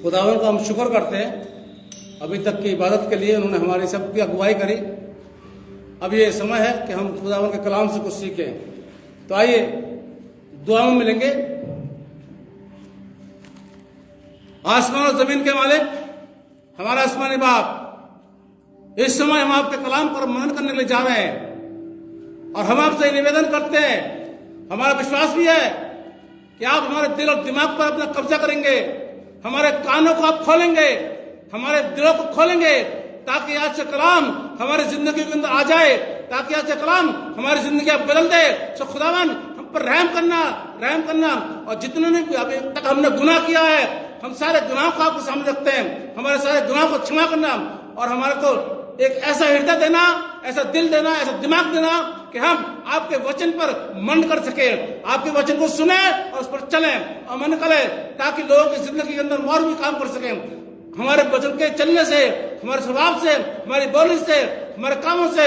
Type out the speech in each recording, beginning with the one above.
खुदावन का हम शुक्र करते हैं अभी तक की इबादत के लिए उन्होंने हमारी सबकी अगुवाई करी। अब ये समय है कि हम खुदावन के कलाम से कुछ सीखें। तो आइए दुआ में मिलेंगे। आसमान और जमीन के मालिक, हमारा आसमानी बाप, इस समय हम आपके कलाम पर मनन करने के लिए जा रहे हैं और हम आपसे निवेदन करते हैं, हमारा विश्वास भी है कि आप हमारे दिल और दिमाग पर अपना कब्जा करेंगे, हमारे कानों को आप खोलेंगे, हमारे दिलों को खोलेंगे, ताकि आज से कलाम हमारी जिंदगी के अंदर आ जाए, ताकि आज से कलाम हमारी जिंदगी आप बदल दे। सो खुदावन हम पर रहम करना और जितने ने अभी तक हमने गुनाह किया है, हम सारे गुनाहों को आपके सामने रखते हैं, हमारे सारे गुनाहों को क्षमा करना और हमारे को एक ऐसा हृदय देना, ऐसा दिल देना, ऐसा दिमाग देना कि हम आपके वचन पर मन कर सके, आपके वचन को सुने और उस पर चलें और मन करें, ताकि लोगों की जिंदगी के अंदर और भी काम कर सकें। हमारे वचन के चलने से, हमारे स्वभाव से, हमारी बोली से, हमारे कामों से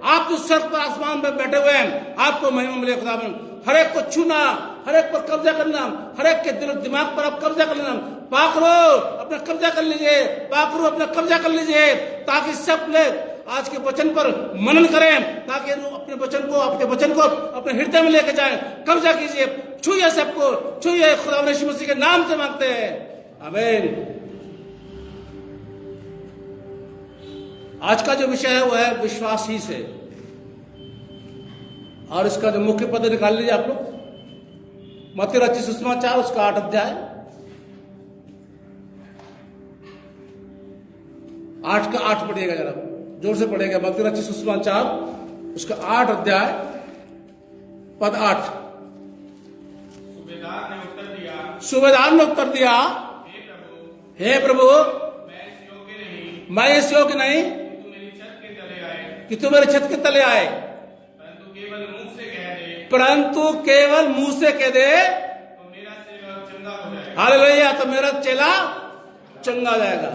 आप जो सर पर आसमान में बैठे हुए हैं, आपको महिमा मिले। खुदावन हर एक को छूना, हर एक पर कब्जा करना, हर एक के दिल दिमाग पर आप कब्जा कर लेना। पाकरो अपना कब्जा कर लीजिए, पाकरो अपना कब्जा कर लीजिए, ताकि सब लोग आज के वचन पर मनन करें, ताकि अपने वचन को, आपके वचन को अपने हृदय में लेके जाएं। कब्जा कीजिए, छूइए, सबको छूइए। खुदा यीशु मसीह के नाम से मांगते हैं, आमीन। आज का जो विषय है वो है विश्वास ही से, और इसका जो मुख्य पद निकाल लीजिए आप लोग। मत्ती रचित सुसमाचार उसका 8 अध्याय 8 का 8 पढ़िएगा, जरा जोर से पढ़िएगा। मत्ती रचित सुसमाचार उसका 8 अध्याय पद 8। सूबेदार ने उत्तर दिया, हे प्रभु, मैं इस योग्य नहीं कि तू मेरे छत के तले आए, परंतु केवल मुंह से कह दे तो मेरा चेला चंगा हो जाएगा। हालेलुया, तो मेरा चेला चंगा हो जाएगा।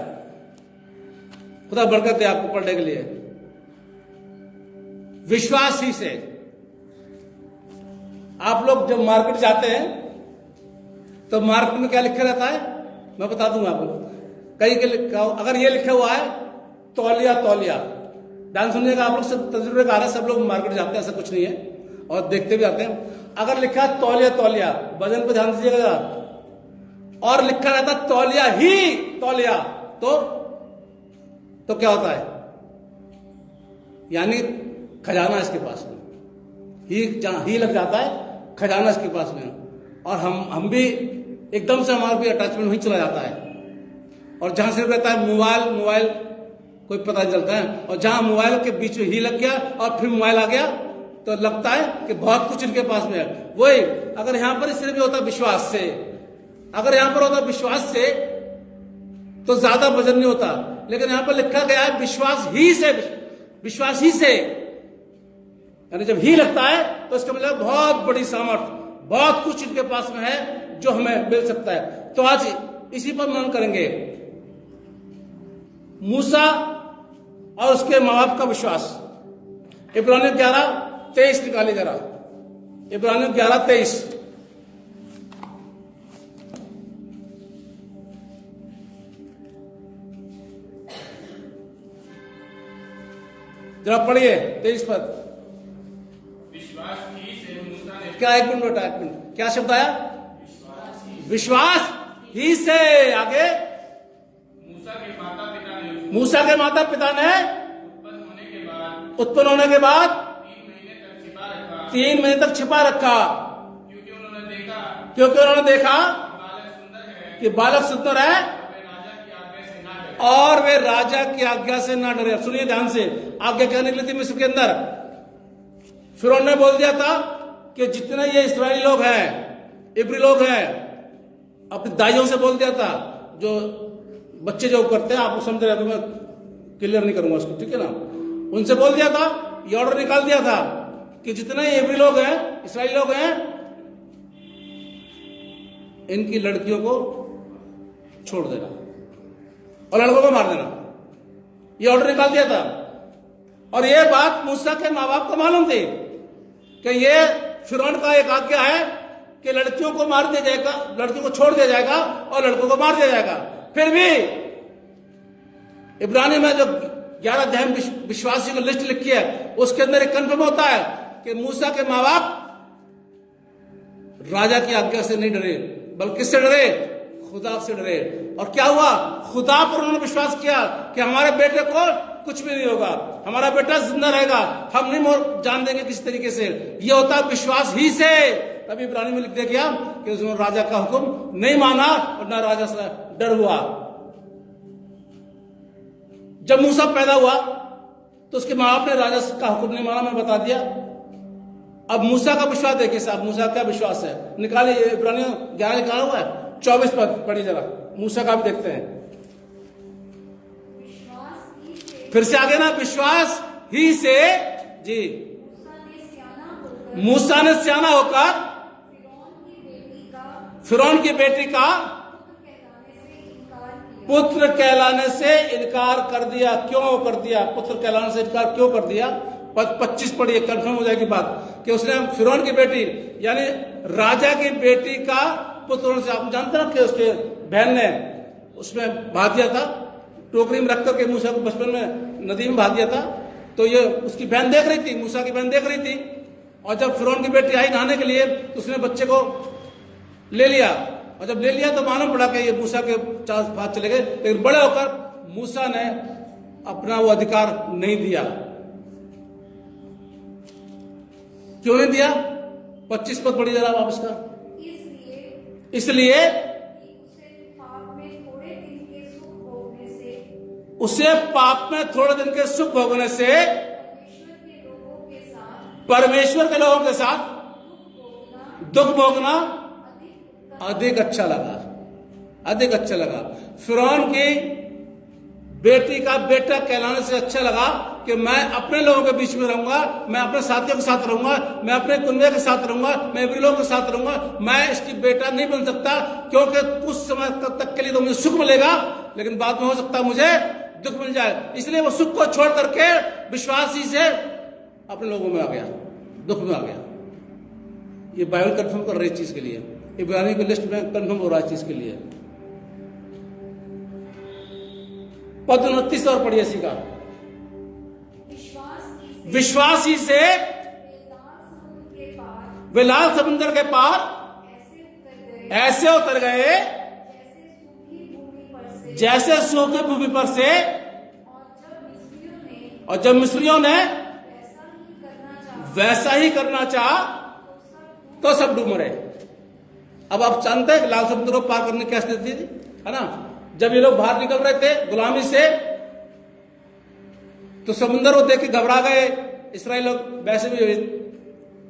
खुदा बरकत दे आपको पढ़ने के लिए। विश्वास ही से। आप लोग जब मार्केट जाते हैं तो मार्केट में क्या लिखा रहता है, मैं बता दूंगा आपको। कहीं के अगर ये लिखा हुआ है तौलिया तौलिया, ध्यान सुनिएगा, आप लोग सब तजुर्बे का सब लोग मार्केट जाते हैं, ऐसा कुछ नहीं है और देखते भी आते हैं। अगर लिखा है तौलिया तौलिया, वजन पे ध्यान दीजिएगा जरा, और लिखा रहता तौलिया ही तौलिया, तो क्या होता है, यानी खजाना इसके पास में ही लग जाता है, खजाना इसके पास में। और हम भी एकदम से हमारा भी अटैचमेंट वहीं चला जाता है, और जहां सिर्फ रहता है मोबाइल कोई पता नहीं चलता है, और जहां मोबाइल के बीच में ही लग गया और फिर मोबाइल आ गया तो लगता है कि बहुत कुछ इनके पास में है। वही अगर यहां पर सिर्फ होता विश्वास से, अगर यहां पर होता विश्वास से तो ज्यादा वजन नहीं होता, लेकिन यहां पर लिखा गया है विश्वास ही से, यानी जब ही लगता है तो इसका मतलब बहुत बड़ी सामर्थ, बहुत कुछ इनके पास में है जो हमें मिल सकता है। तो आज इसी पर मनन करेंगे। मूसा और उसके मां बाप का विश्वास। इब्रानियों 11:23 निकालिए जरा, इब्रानियों 11:23। जरा पढ़िए 23 पर। विश्वास ही से मूसा ने, क्या, एक मिनट बेटा, एक मिनट, क्या शब्द आया? विश्वास ही से। आगे, मूसा के माता पिता ने उत्पन्न होने के बाद 3 महीने तक छिपा रखा, क्योंकि उन्होंने देखा कि बालक सुंदर है और वे राजा की आज्ञा से ना डरे। सुनिए ध्यान से, आज्ञा क्या निकली थी मिस्र के अंदर? फिरौन ने बोल दिया था कि जितने ये इस्राएली लोग हैं, इब्री लोग हैं, अपनी दाइयों से बोल दिया था, जो बच्चे जो करते हैं, आप समझ रहे, तो मैं क्लियर नहीं करूंगा उसको, ठीक है ना, उनसे बोल दिया था, ये ऑर्डर निकाल दिया था कि जितने इब्री लोग हैं, इस्राएली लोग हैं, इनकी लड़कियों को छोड़ देना और लड़कों को मार देना। ये ऑर्डर निकाल दिया था। और ये बात मूसा के माँ बाप को मालूम थी कि ये फिरौन का एक आज्ञा है कि लड़कियों को मार दिया जाएगा, लड़कियों को छोड़ दिया जाएगा और लड़कों को मार दिया जाएगा। फिर भी इब्रानी में जो 11 अध्याय में विश्वासियों की लिस्ट लिखी है, उसके अंदर एक कंफर्म होता है कि मूसा के माँ बाप राजा की आज्ञा से नहीं डरे, बल्कि किससे डरे? खुदा से डरे। और क्या हुआ? खुदा पर उन्होंने विश्वास किया कि हमारे बेटे को कुछ भी नहीं होगा, हमारा बेटा जिंदा रहेगा, हम नहीं जान देंगे किसी तरीके से। यह होता है विश्वास ही से। तभी इब्रानी में लिख दिया गया कि उसने राजा का हुक्म नहीं माना और ना राजा से डर हुआ। जब मूसा पैदा हुआ तो उसके माँ बाप ने राजा का हुक्म नहीं माना, मैंने बता दिया। अब मूसा का विश्वास देखिए साहब, मूसा का विश्वास है, निकालिए इब्रानियों 11 निकाला हुआ है, 24 पद पढ़िए जरा, मूसा का भी देखते हैं। फिर से आगे ना, विश्वास ही से जी मूसा ने सियाना होकर फिरौन की बेटी का पुत्र कहलाने से इनकार कर दिया। क्यों कर दिया? पुत्र कहलाने से इनकार क्यों कर दिया? 25 पढ़िए, कंफर्म हो जाएगी बात कि उसने फिरौन की बेटी यानी राजा की बेटी का पुत्र से, आप जानते ना कि उसके बहन ने उसमें बहा दिया था, टोकरी में रख करके मूसा को बचपन में नदी में बहा दिया था। तो ये उसकी बहन देख रही थी, मूसा की बहन देख रही थी, और जब फिरौन की बेटी आई नहाने के लिए तो उसने बच्चे को ले लिया, और जब ले लिया तो मालूम पड़ा कि ये मूसा के 4 हाथ चले गए। लेकिन बड़े होकर मूसा ने अपना वो अधिकार नहीं दिया। क्यों नहीं दिया? 25 पद पढ़िए जरा वापस का। इसलिए उसे पाप में थोड़े दिन के सुख भोगने से परमेश्वर के लोगों के साथ दुख भोगना अधिक अच्छा लगा, अधिक अच्छा लगा। फिरौन की बेटी का बेटा कहलाने से अच्छा लगा कि मैं अपने लोगों के बीच में रहूंगा, मैं अपने साथियों के साथ रहूंगा, मैं अपने कुनबे के साथ रहूंगा, मैं इब्री लोगों के साथ रहूंगा। मैं इसकी बेटा नहीं बन सकता क्योंकि कुछ समय तक के लिए तो मुझे सुख मिलेगा, लेकिन बाद में हो सकता है मुझे दुख मिल जाए। इसलिए वो सुख को छोड़ करके विश्वासी से अपने लोगों में आ गया, दुख में आ गया। ये बाइबल कंफर्म कर रही चीज के लिए, इब्रानी की लिस्ट में कंफर्म हो रहा है चीज के लिए। पद 29 और पढ़िए इसी का। विश्वास ही से वे लाल समुद्र के पार ऐसे उतर गए जैसे सूखी भूमि पर से, और जब मिस्रियों ने वैसा ही करना चाहा तो सब डूब मरे। अब आप जानते हैं लाल समुद्र को पार करने की स्थिति थी, है ना? जब ये लोग बाहर निकल रहे थे गुलामी से, तो समुद्र को देख के घबरा गए इस्राएल लोग। वैसे भी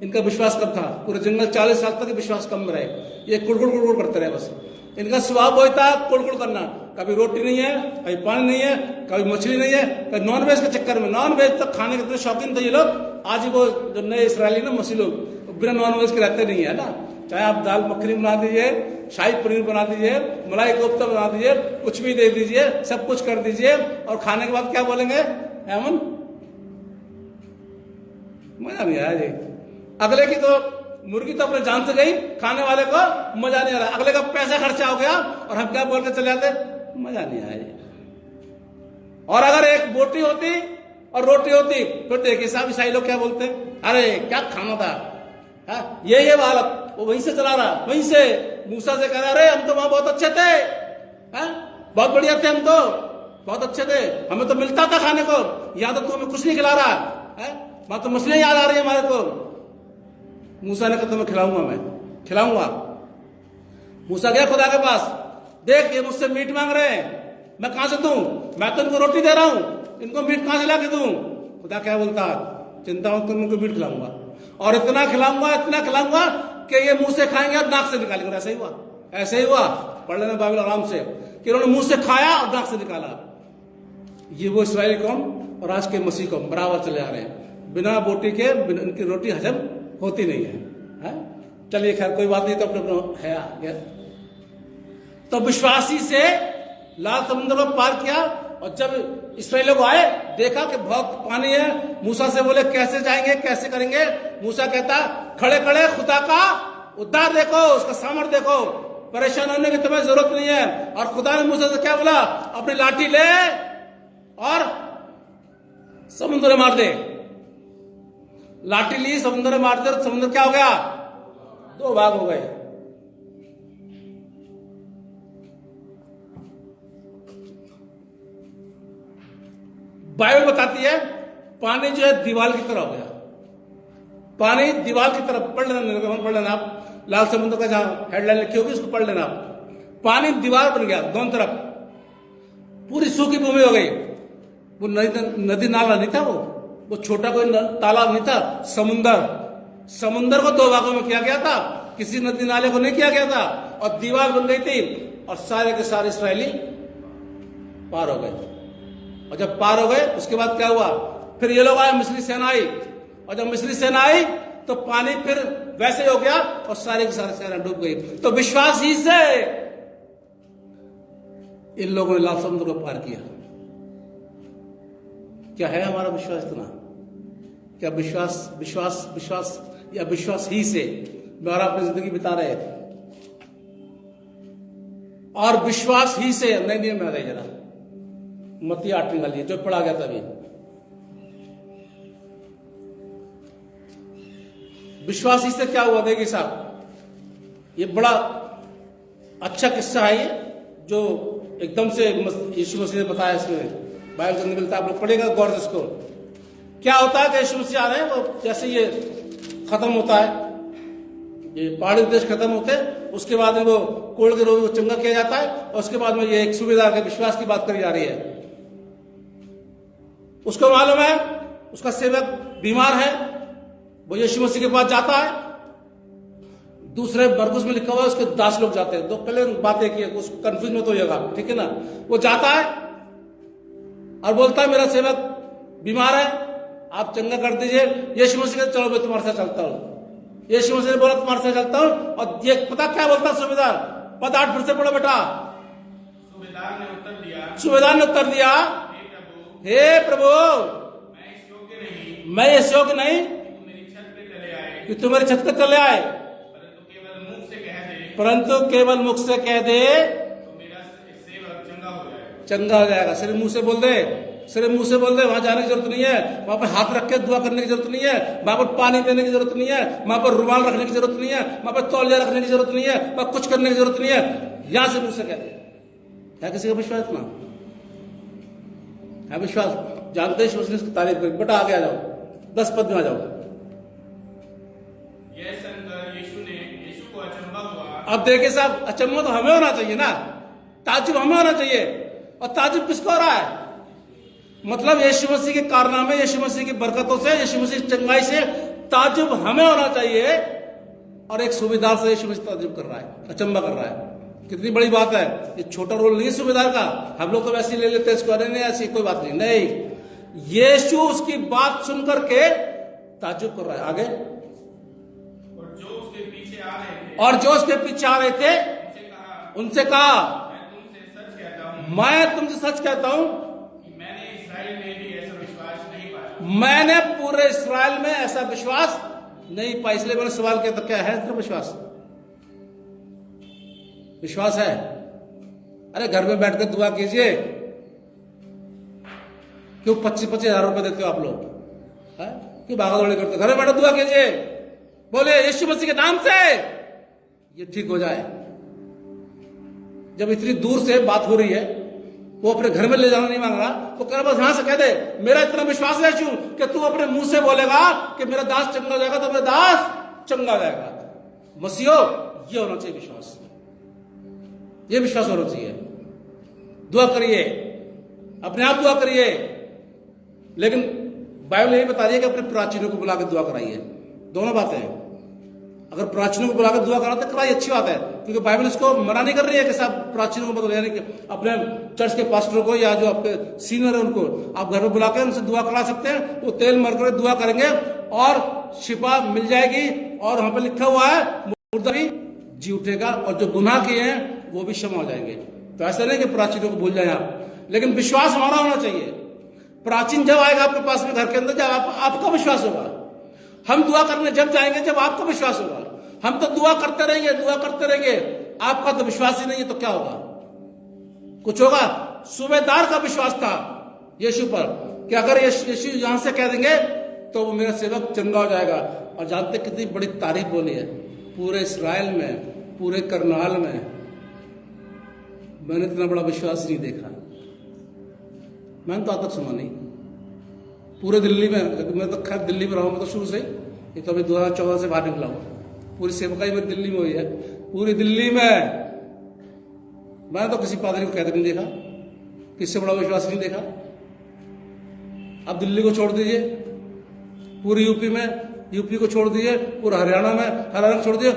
इनका विश्वास कम था, पूरे जंगल 40 साल तक विश्वास कम रहे, ये कुड़कुड़ कुड़कुड़ करते रहे। बस इनका स्वभाव वही था, कुड़कुड़ करना। कभी रोटी नहीं है, कभी पानी नहीं है, कभी मछली नहीं है, कभी नॉनवेज के चक्कर में। नॉनवेज तक खाने के इतने शौकीन थे ये लोग। आज वो जो नए इसराइली ना मसीह लोग, बिना नॉनवेज के रहते नहीं है ना। चाहे आप दाल मखनी बना दीजिए, शाही पनीर बना दीजिए, मलाई कोफ्ता बना दीजिए, कुछ भी दे दीजिए, सब कुछ कर दीजिए, और खाने के बाद क्या बोलेंगे? एमन मजा नहीं आया जी। अगले की तो मुर्गी तो अपने जान से गई, खाने वाले को मजा नहीं आ रहा। अगले का पैसा खर्चा हो गया और हम क्या बोल के चले जाते? मजा नहीं आया जी। और अगर एक बोटी होती और रोटी होती तो देखिए साहब ईसाई लोग क्या बोलते? अरे क्या खाना था, ये हालत। वो वहीं से चला रहा, वहीं से मूसा से कह रहा, अरे हम तो वहां बहुत अच्छे थे, बहुत बढ़िया थे, हम तो बहुत अच्छे थे, हमें तो मिलता था खाने को। यहां तो तू हमें कुछ नहीं खिला रहा है, वहां तो मछलियां याद आ रही है हमारे को। मूसा ने कहा तुम्हें खिलाऊंगा, मैं खिलाऊंगा। मूसा गया खुदा के पास, देख ये मुझसे मीट मांग रहे हैं, मैं कहां से दूं? मैं तो इनको रोटी दे रहा हूं, इनको मीट कहां से ला के दूं? खुदा क्या बोलता? चिंता मत, तुम उनको मीट खिलाऊंगा, और इतना खिलाऊंगा कि ये मुंह से खाएंगे और नाक से निकालेंगे। ऐसा ही हुआ, ऐसे ही हुआ। पढ़ लेना बाइबल आराम से, कि उन्होंने मुंह से खाया और नाक से निकाला। ये वो इस्राएली कौम और आज के मसीह कौम बराबर चले आ रहे हैं। बिना बोटी के इनकी रोटी हजम होती नहीं है। चलिए खैर कोई बात नहीं, तो अपने है। तो विश्वासी से लाल समुद्र को पार किया, और जब इस्राएल लोग आए देखा कि बहुत पानी है, मूसा से बोले कैसे जाएंगे, कैसे करेंगे? मूसा कहता खड़े खड़े खुदा का उद्धार देखो, उसका सामर्थ देखो। परेशान होने की तुम्हें जरूरत नहीं है। और खुदा ने मूसा से क्या बोला? अपनी लाठी ले और समुद्र में मार दे। लाठी ली, समुद्र में मार दे, और समुद्र क्या हो गया? दो भाग हो गए। बाइबल बताती है पानी जो है दीवार की तरह हो गया। पानी दीवार की तरफ, पढ़ लेना आप, लाल समुद्र का जहां हेडलाइन लिखी होगी उसको पढ़ लेना आप। पानी दीवार बन गया दोनों तरफ, पूरी सूखी भूमि हो गई। वो नदी नाला नहीं था, वो छोटा कोई तालाब नहीं था, समुंदर को दो भागों में किया गया था, किसी नदी नाले को नहीं किया गया था। और दीवार बन गई थी और सारे के सारे इसराइली पार हो गए। और जब पार हो गए उसके बाद क्या हुआ? फिर ये लोग आए, मिस्री सेना आई, और जब मिस्री सेना आई तो पानी फिर वैसे हो गया और सारे की सारी सेना डूब गई। तो विश्वास ही से इन लोगों ने लाल समुद्र को पार किया। क्या है हमारा विश्वास इतना? क्या विश्वास या विश्वास ही से द्वारा अपनी जिंदगी बिता रहे हैं? और विश्वास ही से नए नियम में आ गए, जरा मत्ती 8 निकालिए जो पढ़ा गया था अभी। विश्वास ही से क्या हुआ? देखिए साहब, ये बड़ा अच्छा किस्सा है, ये जो एकदम से यीशु मसीह ने बताया। इसमें बाइबल से मिलता है, आप लोग पढ़ेगा गौर से इसको। क्या होता है कि यीशु मसीह आ रहे हैं, वो जैसे ये खत्म होता है, ये पहाड़ी देश खत्म होते हैं, उसके बाद में वो कोढ़ के रोगी को चंगा किया जाता है, और उसके बाद में ये एक सूबेदार के विश्वास की बात करी जा रही है। उसको मालूम है उसका सेवक बीमार है, वो यीशु मसीह के पास जाता है। दूसरे मरकुस में लिखा हुआ है उसके दास लोग जाते हैं। तो पहले बात एक ही है, उसको कंफ्यूज मत होइएगा, ठीक है ना? वो जाता है और बोलता है मेरा सेवक बीमार है, आप चंगा कर दीजिए। यीशु मसीह कहते चलो मैं तुम्हारे साथ चलता हूं। यीशु मसीह ने बोला तुम्हारे साथ चलता हूं। और ये पता क्या बोलता है सूबेदार? पद 8 फिर से पढ़ो बेटा। सूबेदार ने उत्तर दिया, हे प्रभु, मैं इस योग्य नहीं कि तुम मेरी छत पे चले आए, परंतु केवल मुख से कह दे तो मेरा सेवक चंगा हो जाएगा। सिर्फ मुंह से बोल दे, सिर्फ मुंह से बोल दे, वहां जाने की जरूरत नहीं है, वहां पर हाथ रख के दुआ करने की जरूरत नहीं है, वहां पर पानी देने की जरूरत नहीं है, वहां पर रुमाल रखने की जरूरत नहीं है, वहां पर तौलिया रखने की जरूरत नहीं है, वहां कुछ करने की जरूरत नहीं है। यहां से मुंह से कह दे। क्या किसी का विश्वास ना है? विश्वास जानते हैं उसने इसकी तारीफ करी। बेटा आगे आ जाओ, 10 पद में आ जाओ। यह सुनकर यीशु को अचंभा हुआ। अब देखिए साहब, अचंभा तो हमें होना चाहिए ना, ताजुब हमें होना चाहिए। और ताजुब किसको हो रहा है? मतलब यीशु मसीह के कारनामे, यीशु मसीह की बरकतों से, यीशु मसीह की चंगाई से ताजुब हमें होना चाहिए। और एक सूबेदार से यीशु मसीह ताजुब कर रहा है, अचंभा कर रहा है। कितनी बड़ी बात है! ये छोटा रोल नहीं है सूबेदार का। हम लोग तो वैसे ही ले लेते हैं इसको, अरे नहीं ऐसी कोई बात नहीं। नहीं, यीशु उसकी बात सुनकर के ताजुब कर रहा है। आगे, और जो उसके पीछे आ रहे थे उनसे कहा मैं तुमसे सच कहता हूं कि मैंने इस्राएल में भी ऐसा विश्वास नहीं पाया। मैंने पूरे इस्राएल में ऐसा विश्वास नहीं पाया। इसलिए मैंने सवाल किया था, क्या है इसका विश्वास? विश्वास है? अरे घर में बैठकर दुआ कीजिए। क्यों 25-25 हजार रुपए देते हो आप लोग? क्यों भागा दौड़ी करते हो? घर में बैठकर दुआ कीजिए, बोले यीशु मसीह के नाम से ये ठीक हो जाए। जब इतनी दूर से बात हो रही है, वो अपने घर में ले जाना नहीं मांग रहा, वो कह रहा बस यहां से कह दे मेरा इतना विश्वास है यीशु कि तू अपने मुंह से बोलेगा कि मेरा दास चंगा हो जाएगा, तो मेरा दास चंगा हो जाएगा। मसीहो, ये होना चाहिए विश्वास, ये विश्वास होना चाहिए। दुआ करिए, अपने आप दुआ करिए, लेकिन बाइबल यही बता रही है कि अपने प्राचीनों को बुलाकर दुआ कराइए। दोनों बातें हैं। अगर प्राचीनों को बुलाकर दुआ कराते कराइए, अच्छी बात है, क्योंकि बाइबल इसको मना नहीं कर रही है कि सब प्राचीनों को बदल, यानी कि अपने चर्च के पास्टरों को या जो आपके सीनियर है उनको आप घर में बुला के उनसे दुआ करा सकते हैं। वो तेल मर कर दुआ करेंगे और शिफा मिल जाएगी। और वहां पर लिखा हुआ है मुर्दा भी जी उठेगा और जो गुनाह किए हैं वो भी क्षमा हो जाएंगे। तो ऐसा नहीं कि प्राचीनों को भूल जाए आप, लेकिन विश्वास हमारा होना चाहिए। प्राचीन जब आएगा आपके पास में घर के अंदर, जब आपका विश्वास होगा। हम दुआ करने जब जाएंगे जब आपका विश्वास होगा। हम तो दुआ करते रहेंगे, दुआ करते रहेंगे। आपका तो विश्वास ही नहीं है तो क्या होगा? कुछ होगा? सूबेदार का विश्वास था यीशु पर कि अगर यीशु यहां से कह देंगे तो वो मेरा सेवक चंगा हो जाएगा। और जानते कितनी बड़ी तारीफ बोली है पूरे इस्राएल में, पूरे करनाल में। मैंने इतना बड़ा विश्वास नहीं देखा, मैंने तो आज तक सुना नहीं। पूरे दिल्ली में, मैं तो खैर दिल्ली में रहा हूं, मैं तो शुरू से, ये तो अभी 2014 से बाहर निकला हूं। पूरी सेवकाई में दिल्ली में हुई है, पूरी दिल्ली में मैंने तो किसी पादरी को कहते नहीं देखा, किससे बड़ा विश्वास नहीं देखा। अब दिल्ली को छोड़ दीजिए, पूरी यूपी में, यूपी को छोड़ दीजिए, पूरा हरियाणा में, हरियाणा को छोड़ दीजिए,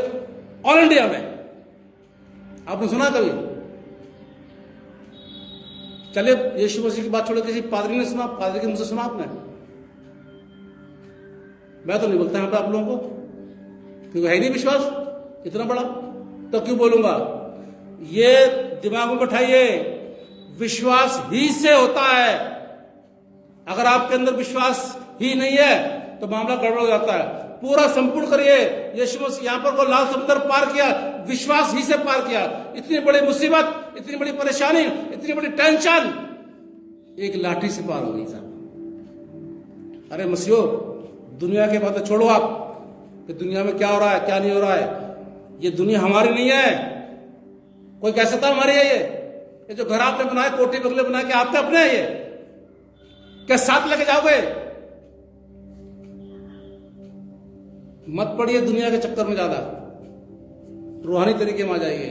ऑल इंडिया में आपने सुना कभी? चलिए यीशु मसीह की बात छोड़े किसी पादरी ने सुना, पादरी के मुंह से सुना आपने? मैं तो नहीं बोलता यहां पर आप लोगों को, क्योंकि है ही नहीं विश्वास इतना बड़ा, तो क्यों बोलूंगा? ये दिमाग में बैठाइए, विश्वास ही से होता है। अगर आपके अंदर विश्वास ही नहीं है तो मामला गड़बड़ हो जाता है। पूरा संपूर्ण करिए, यीशु मसीह यहां पर को लाल समुद्र पार किया, विश्वास ही से पार किया। इतनी बड़ी मुसीबत, इतनी बड़ी परेशानी, इतनी बड़ी टेंशन एक लाठी से पार हो गई साहब। अरे मसीहो, दुनिया के बातें छोड़ो आप कि दुनिया में क्या हो रहा है क्या नहीं हो रहा है। ये दुनिया हमारी नहीं है। कोई कह सकता हमारी है ये जो घर आपने बनाए, कोठी बंगले बना के आपके अपने है, ये क्या साथ लेके जाओगे? मत पड़िए दुनिया के चक्कर में ज्यादा, रूहानी तरीके में आ जाइए।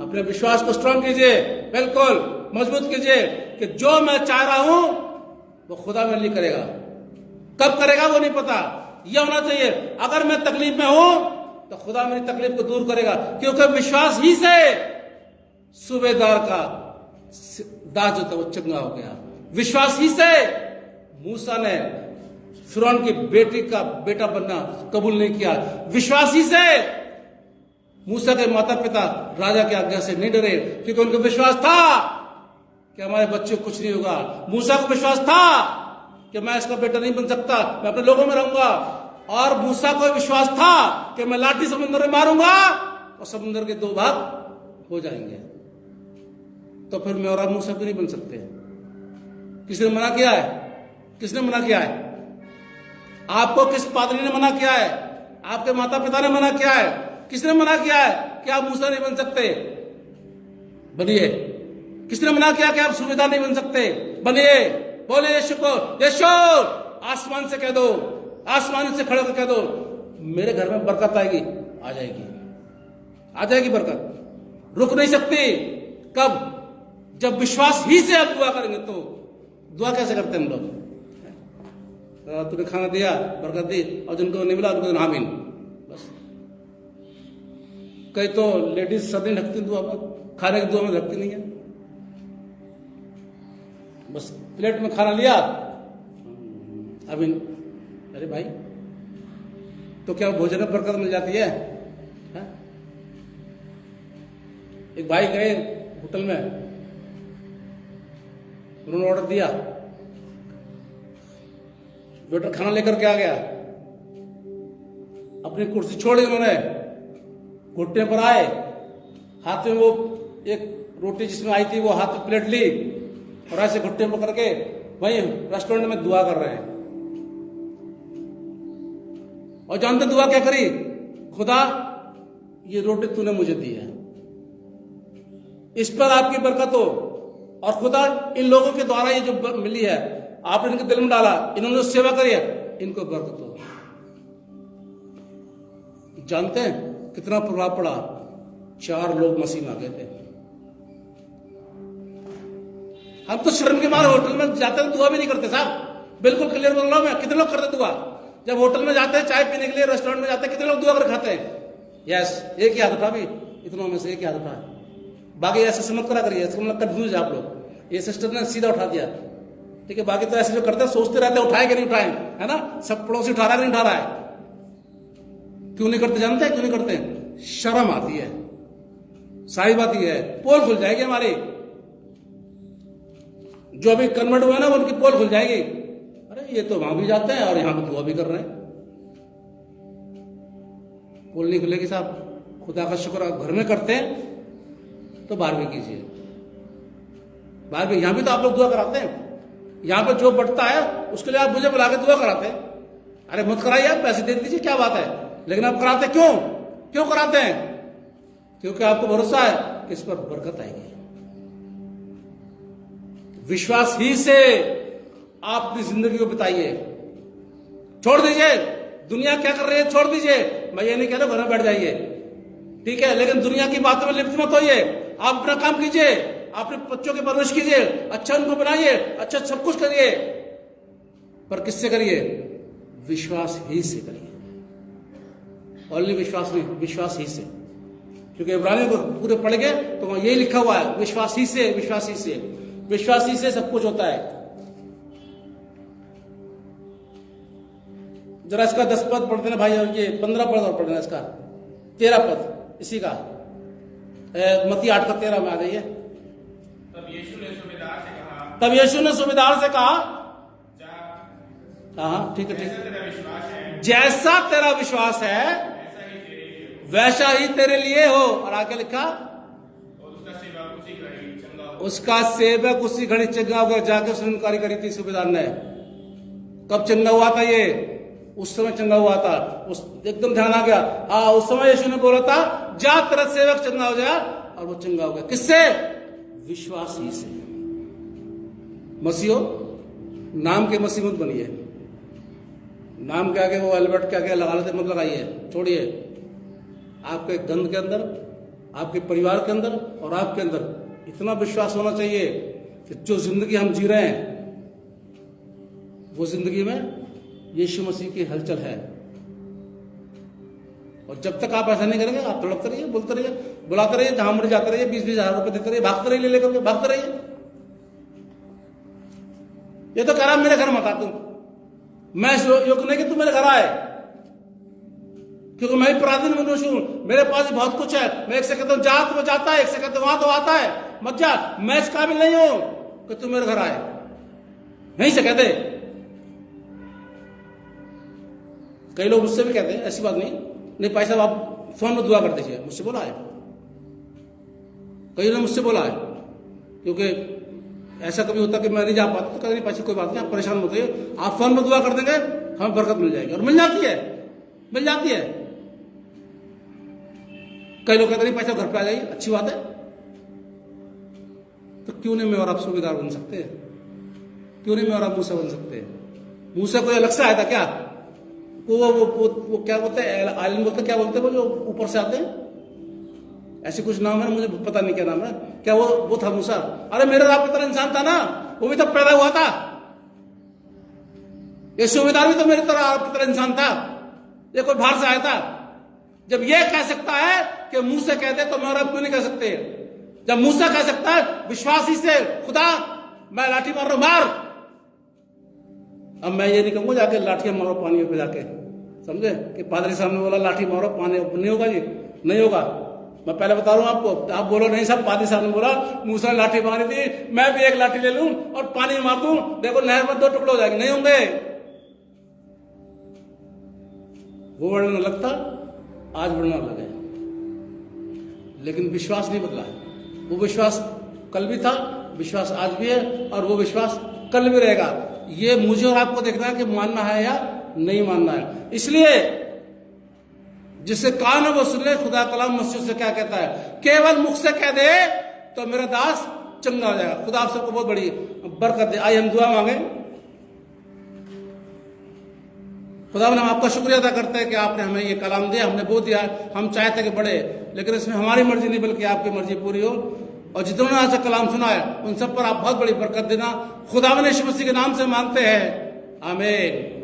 अपने विश्वास को स्ट्रांग कीजिए, बिल्कुल मजबूत कीजिए कि जो मैं चाह रहा हूं वो खुदा मेरे लिए करेगा। कब करेगा वो नहीं पता, यह होना चाहिए अगर मैं तकलीफ में हूं तो खुदा मेरी तकलीफ को दूर करेगा, क्योंकि विश्वास ही से सूबेदार का दास जो था वो चंगा हो गया। विश्वास ही से मूसा ने फिरौन की बेटी का बेटा बनना कबूल नहीं किया। विश्वास ही से मूसा के माता पिता राजा की आज्ञा से नहीं डरे, क्योंकि उनको विश्वास था कि हमारे बच्चे को कुछ नहीं होगा। मूसा को विश्वास था कि मैं इसका बेटा नहीं बन सकता, मैं अपने लोगों में रहूंगा। और मूसा को विश्वास था कि मैं लाठी समुद्र में मारूंगा और समुद्र के 2 भाग हो जाएंगे। तो फिर मैं और आप मूसा क्यों नहीं बन सकते? किसने मना किया है? किसने मना किया है? आपको किस पादरी ने मना किया है? आपके माता पिता ने मना किया है? किसने मना किया है कि आप मूसा नहीं बन सकते? बनिए। किसने मना किया कि आप सूबेदार नहीं बन सकते? बनिए। बोले यीशु को, यीशु आसमान से कह दो, आसमान से खड़े होकर कह दो मेरे घर में बरकत आएगी। आ जाएगी, आ जाएगी बरकत, रुक नहीं सकती। कब? जब विश्वास ही से आप दुआ करेंगे। तो दुआ कैसे करते हैं हम लोग? तूने खाना दिया, बरकत दी, और जिनको नहीं मिला उनको आमीन। बस। कई तो लेडीज सदी ढकती दुआ पर, खाने की दुआ में ढकती नहीं है। बस प्लेट में खाना लिया, आमीन। अरे भाई, तो क्या भोजन में बरकत मिल जाती है? एक भाई गए होटल में, उन्होंने ऑर्डर दिया, वेटर खाना लेकर के आ गया, अपनी कुर्सी छोड़ी उन्होंने, घुटने पर आए, हाथ में वो एक रोटी जिसमें आई थी वो हाथ में प्लेट ली और ऐसे घुटने पर करके वहीं रेस्टोरेंट में दुआ कर रहे हैं। और जानते दुआ क्या करी? खुदा ये रोटी तूने मुझे दी है, इस पर आपकी बरकत हो, और खुदा इन लोगों के द्वारा ये जो मिली है आपने इनके दिल में डाला, इन्होंने जो सेवा करी है इनको बरकत हो। जानते हैं कितना प्रभाव पड़ा? 4 लोग मसीह में आ गए थे। हम तो शर्म के मारे होटल में जाते हैं दुआ भी नहीं करते साहब, बिल्कुल क्लियर बोल रहा हूं मैं। कितने लोग करते दुआ? जब होटल में जाते हैं चाय पीने के लिए, रेस्टोरेंट में जाते हैं, कितने लोग दुआ कर खाते हैं? यस, एक ही हाथ उठा भी, इतनों में से एक ही हाथ उठा। बाकी ऐसे मत करा करिए, मतलब कंफ्यूज है आप लोग। ये सिस्टर ने सीधा उठा दिया, ठीक है। बाकी तो ऐसे जो करते हैं सोचते रहते हैं उठाए कि नहीं उठाए, है ना? सब पड़ोसी उठा रहा है कि नहीं उठा रहा है। क्यों नहीं करते जानते हैं? क्यों नहीं करते? शर्म आती है, सारी बात ये है। पोल खुल जाएगी हमारी, जो अभी कन्वर्ट हुए ना उनकी पोल खुल जाएगी। अरे ये तो वहां भी जाते हैं और यहां पर दुआ भी कर रहे हैं। पोल नहीं खुलेगी साहब। खुदा का शुक्र घर में करते हैं तो बाहर भी कीजिए, बाहर भी। यहां भी तो आप लोग दुआ कराते हैं, यहां पर जो बढ़ता है उसके लिए आप मुझे बुला के दुआ कराते हैं। अरे मत कराइए, आप पैसे दे दीजिए, क्या बात है, लेकिन आप कराते क्यों कराते हैं? क्योंकि आपको भरोसा है कि इस पर बरकत आएगी। विश्वास ही से आप अपनी जिंदगी को बिताइए। छोड़ दीजिए दुनिया क्या कर रही है, छोड़ दीजिए। मैं ये नहीं कह रहा घर में बैठ जाइए, ठीक है, लेकिन दुनिया की बातों में लिप्त मत होइए। आप अपना काम कीजिए, अपने बच्चों की परवरिश कीजिए, अच्छा उनको बनाइए, अच्छा सब कुछ करिए, पर किससे करिए? विश्वास ही से करिए। ओनली विश्वास नहीं, विश्वास ही से। क्योंकि इब्रानियों को पूरे पढ़ गए तो वहां यही लिखा हुआ है, विश्वास ही से, विश्वास ही से, विश्वास ही से सब कुछ होता है। जरा इसका 10 पद पढ़ते ना भाई, और ये 15 पद और पढ़ना, इसका 13 पद इसी का, मत्ती 8 का 13 में आ जाइए। तब यीशु ने सूबेदार से कहा, तब यीशु ने सूबेदार से कहा, जा, हाँ ठीक है, ठीक, जैसा तेरा विश्वास है जैसा तेरा विश्वास है वैसा ही तेरे लिए हो। और आगे लिखा, और उसका सेवक उसी घड़ी चंगा हो। उसका सेवक उसी घड़ी चंगा होकर जाकर उसने इनकारी करी थी सूबेदार ने। कब चंगा हुआ था ये? उस समय चंगा हुआ था, उस एकदम ध्यान आ गया। हाँ, उस समय यीशु ने बोला था, जा तेरा सेवक चंगा हो जाए, और वो चंगा हो गया। किससे? विश्वास ही से। मसीहो, नाम के मसीह मत बनिए। नाम के आगे वो अल्बर्ट के आगे लगा लेते मत लगाइए, छोड़िए। आपके गंध के अंदर, आपके परिवार के अंदर और आपके अंदर इतना विश्वास होना चाहिए कि जो जिंदगी हम जी रहे हैं वो जिंदगी में यीशु मसीह की हलचल है। और जब तक आप ऐसा नहीं करेंगे, आप तड़पते रहिए, बोलते रहिए, बुलाते रहिए, जहां मर्जी जाते रहिए, 20-20 हजार रुपए देते रहिए, भागते रहिए, ले लेकर के भागते रहिए। ये तो कह रहा मेरे घर मत आ तुम, मैं योग्य नहीं कि तू मेरे घर आए, क्योंकि मैं भी पराधीन मनुष्य हूं, मेरे पास भी बहुत कुछ है। मैं एक से कहता हूं जा तो वो जाता है, एक से कहता हूं वहां तो आता है, मत जा, मैं इस काबिल नहीं हूं कि तू मेरे घर आए, नहीं से कहते। कई लोग मुझसे भी कहते हैं, ऐसी बात नहीं भाई साहब आप फोन में दुआ कर दीजिए, मुझसे बोला है, कई ने मुझसे बोला है। क्योंकि ऐसा कभी होता कि मैं नहीं जा पाता तो कभी पैसे कोई बात नहीं, आप परेशान मत होइए, आप फोन में दुआ कर देंगे, हमें बरकत मिल जाएगी। और मिल जाती है, मिल जाती है। कई लोग कहते हैं पैसा घर पे आ जाइए, अच्छी बात है, तो क्यों नहीं मैं और आप सूबेदार बन सकते हैं? क्यों नहीं मैं और आप मूसा बन सकते हैं? मूसा कोई अलग से आया था क्या? वो क्या बोलते हैं, आयरन बोलते, क्या बोलते हैं वो जो ऊपर से आते हैं, ऐसे कुछ नाम है, मुझे पता नहीं क्या नाम है, क्या वो था मूसा? अरे मेरे आप की तरह इंसान था ना, वो भी तब पैदा हुआ था। ये सूबेदार भी तो मेरी तरह आपकी तरह इंसान था, ये कोई बाहर से आया था। जब ये कह सकता है कि मुंह से कह दे, तो मैं और आप क्यों नहीं कह सकते? जब मूसा कह सकता है विश्वास ही से, खुदा मैं लाठी मार रहा हूं, मार। अब मैं ये नहीं कहूंगा जाके लाठियां मारो पानी पे जाके, समझे? कि पादरी साहब ने बोला लाठी मारो पानी, नहीं होगा जी, नहीं होगा। मैं पहले बता रहा हूं आपको, आप बोलो नहीं साहब पादरी साहब ने बोला मूसा ने लाठी मारी थी, मैं भी एक लाठी ले लूं और पानी में मार दूं, देखो नहर में 2 टुकड़े हो जाएंगे, नहीं होंगे। वो वर्णन अलग था, आज वर्णन अलग है, लेकिन विश्वास नहीं बदला है। वो विश्वास कल भी था, विश्वास आज भी है, और वो विश्वास कल भी रहेगा। ये मुझे और आपको देखना है कि मानना है या नहीं मानना है। इसलिए जिससे कान है वो सुन ले, खुदा कलाम मसीह से क्या कहता है, केवल मुख से कह दे तो मेरा दास चंगा हो जाएगा। खुदा आप सबको बहुत बड़ी बरकत दे। आइए हम दुआ मांगे। खुदा हम आपका शुक्रिया अदा करते हैं कि आपने हमें ये कलाम दिया, हमने वो दिया, हम चाहते कि बढ़े, लेकिन इसमें हमारी मर्जी नहीं बल्कि आपकी मर्जी पूरी हो। और जितनों ने आज तक कलाम सुना है उन सब पर आप बहुत बड़ी बरकत देना। खुदा ने यीशु मसीह के नाम से मांगते हैं, आमीन।